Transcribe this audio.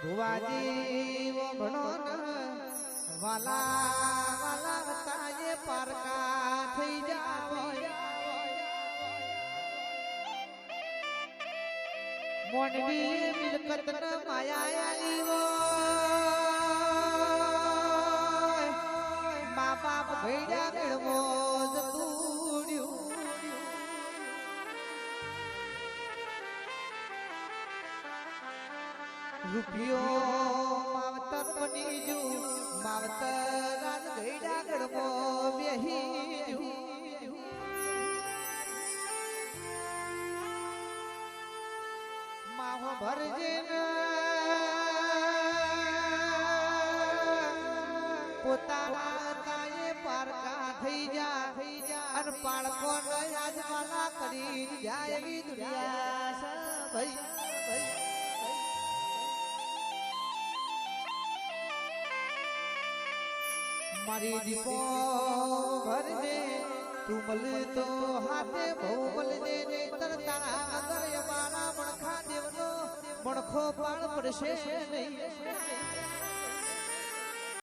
ભુવાજી વો ઘણો વાલા વાલા હતા એ પારકા થઈ જાવે મોનવી મિલકત ન માયા આલી મા બાપ ભેડા ગળવો જતુડ્યું રૂપિયો માવતર બની જુ માવતર રાજ ભેડા ગળવો બેહી માહો ભરજે પોતાના તાએ પારકા થઈ જા અન પાળકો યાજમાના કરી જાય એવી દુનિયા છે ભાઈ મારી દીપો ભરજે તું મલ તો હાથે બહુ મલજે ને તરતાણા અગર મારા મણખા દેવનો મણખો પાળ પડશે નહીં